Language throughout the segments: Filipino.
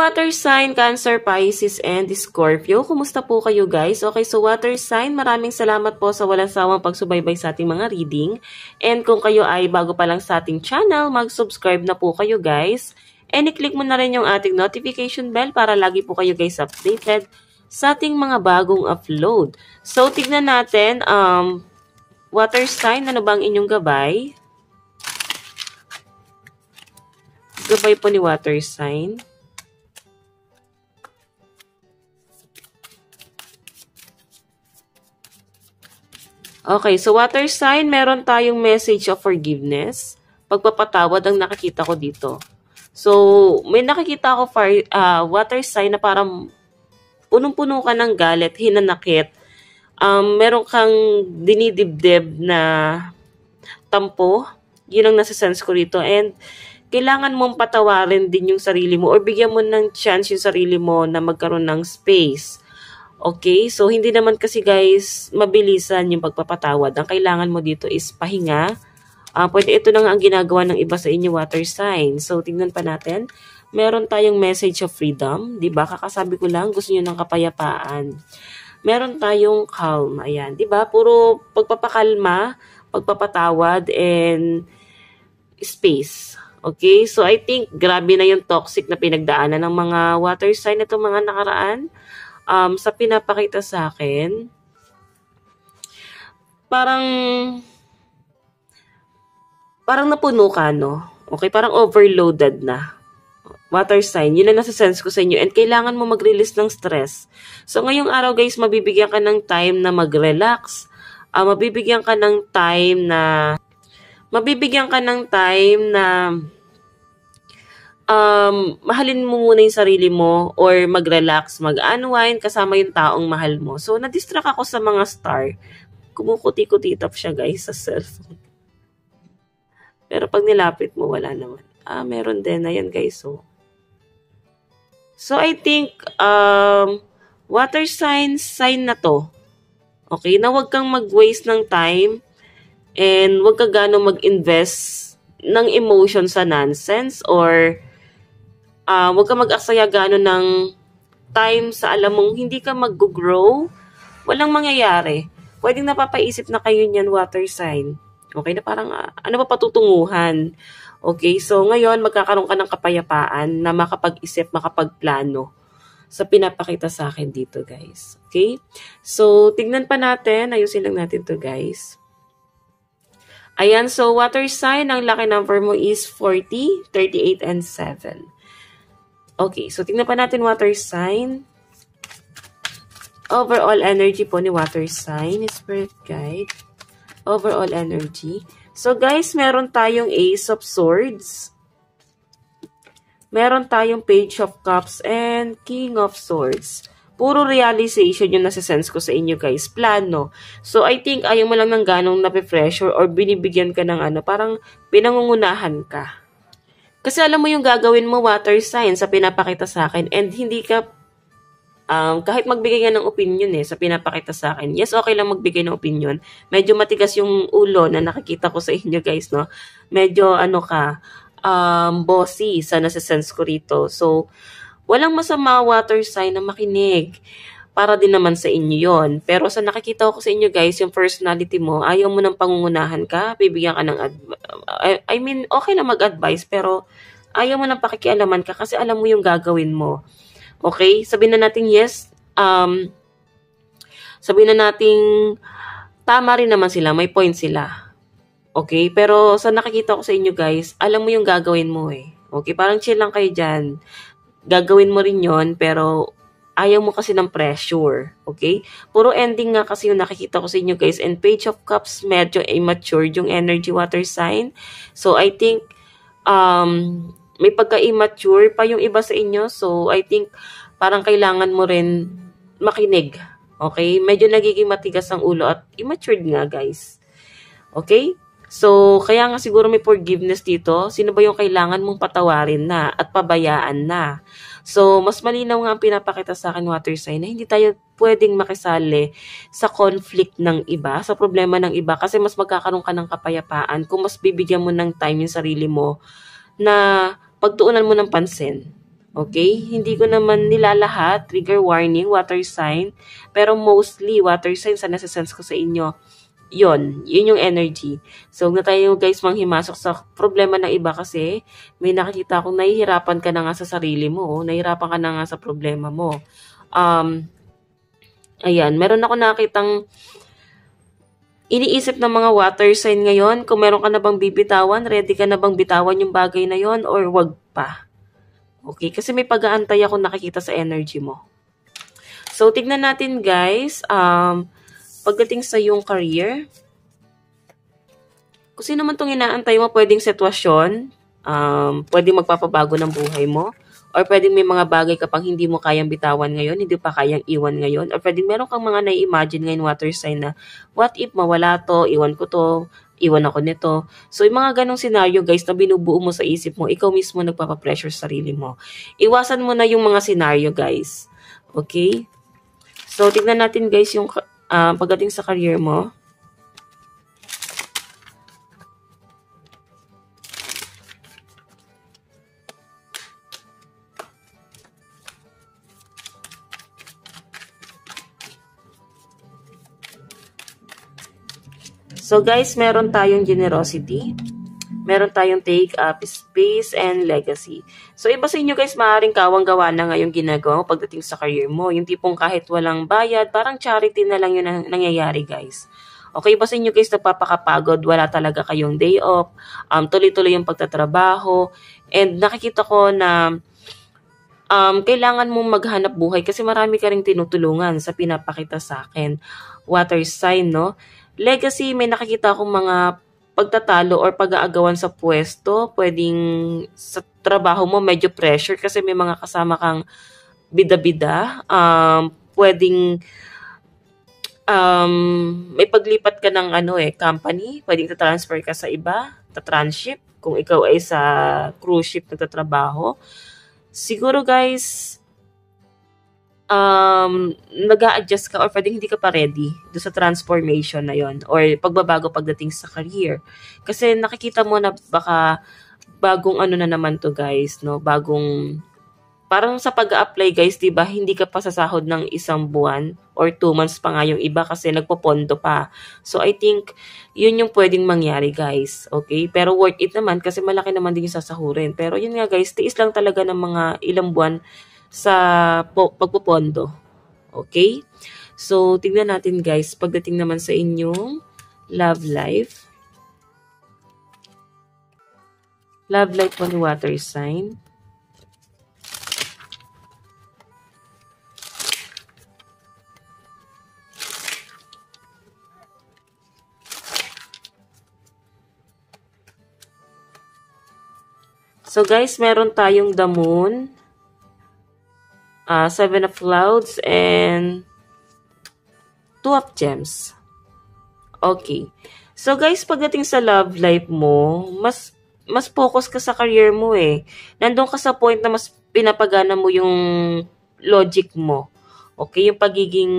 water sign, Cancer, Pisces, and Scorpio. Kumusta po kayo guys? Okay, so water sign, maraming salamat po sa walang sawang pagsubaybay sa ating mga reading. And kung kayo ay bago pa lang sa ating channel, mag-subscribe na po kayo guys. And i-click mo na rin yung ating notification bell para lagi po kayo guys updated sa ating mga bagong upload. So, tignan natin, water sign, ano bang inyong gabay? Gabay po ni water sign. Okay, so water sign, meron tayong message of forgiveness. Pagpapatawad ang nakikita ko dito. So, may nakikita ako water sign na parang punong-puno ka ng galit, hinanakit. Meron kang dinidibdib na tampo. Yun ang nasa-sense ko rito. And kailangan mong patawarin din yung sarili mo or bigyan mo ng chance yung sarili mo na magkaroon ng space. Okay, so hindi naman kasi guys, mabilisan yung pagpapatawad. Ang kailangan mo dito is pahinga. Pwede ito na nga ang ginagawa ng iba sa inyo water sign. So tingnan pa natin. Meron tayong message of freedom. Diba? Kakasabi ko lang, gusto nyo ng kapayapaan. Meron tayong calm. Ayan, diba? Puro pagpapakalma, pagpapatawad, and space. Okay, so I think grabe na yung toxic na pinagdaanan ng mga water sign na itong mga nakaraan. Sa pinapakita sa akin, parang napuno ka, no? Okay, parang overloaded na. Water sign, yun ang nasa-sense ko sa inyo. And kailangan mo mag-release ng stress. So, ngayong araw, guys, mabibigyan ka ng time na mag-relax. Mabibigyan ka ng time na mahalin mo muna yung sarili mo or mag-relax, mag-unwind kasama yung taong mahal mo. So, na-distract ako sa mga star. Kumukuti-kutitap siya guys sa cellphone. Pero pag nilapit mo, wala naman. Meron din. Ayan guys. So I think, water sign na to. Okay? Na huwag kang mag-waste ng time and huwag ka gano'ng mag-invest ng emotion sa nonsense or huwag ka mag-aksaya gano'n ng time sa alam mong hindi ka mag-grow, walang mangyayari. Pwedeng napapaisip na kayo niyan, water sign. Okay, na parang ano pa patutunguhan. Okay, so ngayon magkakaroon ka ng kapayapaan na makapag-isip, makapagplano sa pinapakita sa akin dito, guys. Okay, so tignan pa natin, ayusin lang natin to guys. Ayan, so water sign, ang lucky number mo is 40, 38, and 7. Okay, so tingnan pa natin water sign. Overall energy po ni water sign, spirit guide. Overall energy. So guys, meron tayong Ace of Swords. Meron tayong Page of Cups and King of Swords. Puro realization yung nasa-sense ko sa inyo guys. Plano. So I think ayaw mo lang ng ganong nape-pressure or binibigyan ka ng parang pinangungunahan ka. Kasi alam mo yung gagawin mo water sign sa pinapakita sa akin and hindi ka, kahit magbigay nga ng opinion sa pinapakita sa akin. Yes, okay lang magbigay ng opinion. Medyo matigas yung ulo na nakikita ko sa inyo guys, no? Medyo bossy sa nasa-sense ko rito. So, walang masama water sign na makinig. Para din naman sa inyo yon. Pero sa nakikita ko sa inyo guys, yung personality mo, ayaw mo ng pangungunahan ka, bibigyan ka ng okay lang mag-advise, pero ayaw mo ng pakikialaman ka kasi alam mo yung gagawin mo. Okay? Sabihin na natin yes, sabihin na natin tama rin naman sila, may point sila. Okay? Pero sa nakikita ko sa inyo guys, alam mo yung gagawin mo Okay? Parang chill lang kayo dyan. Gagawin mo rin yon pero ayaw mo kasi ng pressure, okay? Puro ending nga kasi yung nakikita ko sa inyo guys. And Page of Cups, medyo immature yung energy water sign. So, I think, may pagka-immature pa yung iba sa inyo. So, I think, parang kailangan mo rin makinig, okay? Medyo nagiging matigas ang ulo at immature nga guys. Okay? So, kaya nga siguro may forgiveness dito. Sino ba yung kailangan mong patawarin na at pabayaan na? So, mas malinaw nga ang pinapakita sa akin water sign na hindi tayo pwedeng makisali sa conflict ng iba, sa problema ng iba kasi mas magkakaroon ka ng kapayapaan kung mas bibigyan mo ng time yung sarili mo na pagtuunan mo ng pansin. Okay? Hindi ko naman nilalahat, trigger warning, water sign. Pero mostly, water sign sa nasa-sense ko sa inyo, yun yung energy. So, huwag na tayo guys manghimasok sa problema ng iba kasi may nakikita akong nahihirapan ka na nga sa sarili mo. Oh. Nahihirapan ka na nga sa problema mo. Ayan, meron ako nakitang iniisip ng mga water sign ngayon. Kung meron ka na bang bibitawan, ready ka na bang bitawan yung bagay na yon or wag pa? Okay, kasi may pag-aantay ako nakikita sa energy mo. So, tignan natin guys, pagdating sa yung career, kung sino man itong inaantay mo, pwedeng sitwasyon, pwedeng magpapabago ng buhay mo, or pwedeng may mga bagay kapag hindi mo kayang bitawan ngayon, hindi pa kayang iwan ngayon, or pwedeng meron kang mga nai-imagine ngayon water sign na, what if mawala to, iwan ko to, iwan ako nito. So, yung mga ganong scenario, guys, na binubuo mo sa isip mo, ikaw mismo nagpapapressure sa sarili mo. Iwasan mo na yung mga scenario, guys. Okay? So, tignan natin, guys, yung pagdating sa career mo. So guys, meron tayong generosity, meron tayong take up space and legacy. So iba sa inyo guys, maaaring kawang-gawa na ngayong ginagawa mo pagdating sa career mo. Yung tipong kahit walang bayad, parang charity na lang yun ang nangyayari guys. Okay, iba sa inyo guys, nagpapakapagod, wala talaga kayong day off, tuloy-tuloy yung pagtatrabaho, and nakikita ko na kailangan mong maghanap buhay kasi marami ka ring tinutulungan sa pinapakita sa akin. Water sign, no? Legacy, may nakikita akong mga pagtatalo or pag-aagawan sa pwesto. Pwedeng sa trabaho mo medyo pressure kasi may mga kasama kang bida-bida. Pwedeng may paglipat ka ng company. Pwedeng ta-transfer ka sa iba, ta-transship. Kung ikaw ay sa cruise ship nagtatrabaho. Siguro guys, nag-a-adjust ka or pwedeng hindi ka pa ready do sa transformation na yon or pagbabago pagdating sa career. Kasi nakikita mo na baka bagong na naman to guys, no? Bagong, parang sa pag-a-apply guys, diba, hindi ka pa sasahod ng 1 buwan or 2 months pa nga yung iba kasi nagpopondo pa. So, I think, yun yung pwedeng mangyari guys. Okay? Pero worth it naman kasi malaki naman din yung sasahurin. Pero yun nga guys, tiis lang talaga ng mga ilang buwan sa pagpupondo. Okay? So, tingnan natin guys, pagdating naman sa inyong love life. Love life po ni water sign. So guys, meron tayong the moon, 7 of clouds, and 2 of gems. Okay. So guys, pagdating sa love life mo, mas focus ka sa career mo eh. Nandun ka sa point na mas pinapagana mo yung logic mo. Okay, yung pagiging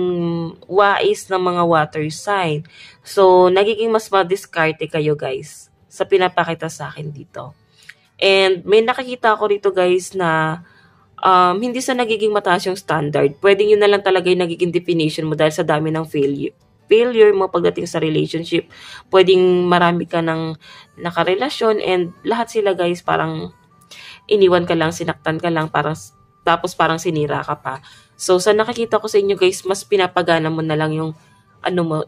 wais ng mga water sign. So, nagiging mas madiskarte kayo guys sa pinapakita sa akin dito. And may nakikita ko rito guys na hindi sa nagiging mataas yung standard. Pwedeng yun na lang talaga yung nagiging definition mo dahil sa dami ng failure mo pagdating sa relationship. Pwedeng marami ka ng nakarelasyon and lahat sila guys parang iniwan ka lang, sinaktan ka lang, tapos parang sinira ka pa. So sa nakikita ko sa inyo guys, mas pinapagana mo na lang yung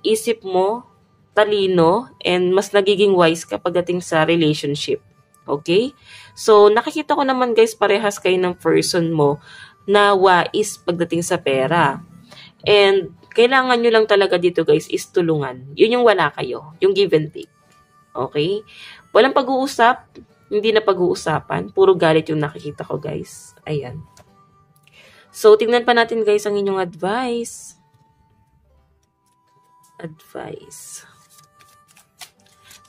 isip mo, talino, and mas nagiging wise ka pagdating sa relationship. Okay? So, nakikita ko naman guys, parehas kayo ng person mo na wais pagdating sa pera. And, kailangan nyo lang talaga dito guys is tulungan. Yun yung wala kayo. Yung give and take. Okay? Walang pag-uusap. Hindi na pag-uusapan. Puro galit yung nakikita ko guys. Ayan. So, tingnan pa natin guys ang inyong advice.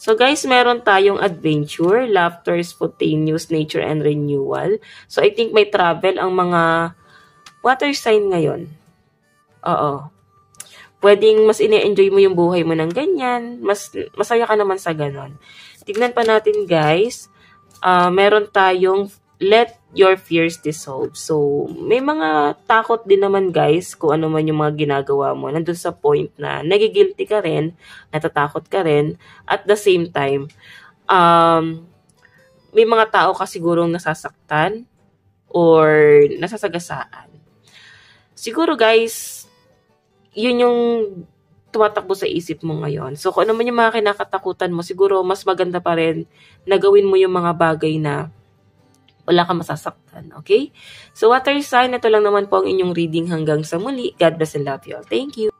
So guys, meron tayong adventure, laughter, spontaneous, nature, and renewal. So I think may travel ang mga water sign ngayon. Oo. Pwedeng mas ine-enjoy mo yung buhay mo ng ganyan. Masaya ka naman sa ganon. Tignan pa natin guys. Meron tayong let your fears dissolve. So, may mga takot din naman guys kung ano man yung mga ginagawa mo. Nandun sa point na nagigilty ka rin, natatakot ka rin. At the same time, may mga tao ka sigurong nasasaktan or nasasagasaan. Siguro guys, yun yung tumatakbo sa isip mo ngayon. So, kung ano man yung mga kinakatakutan mo, siguro mas maganda pa rin na gawin mo yung mga bagay na wala kang masasaktan, okay? So, water sign, ito lang naman po ang inyong reading hanggang sa muli. God bless and love you all. Thank you.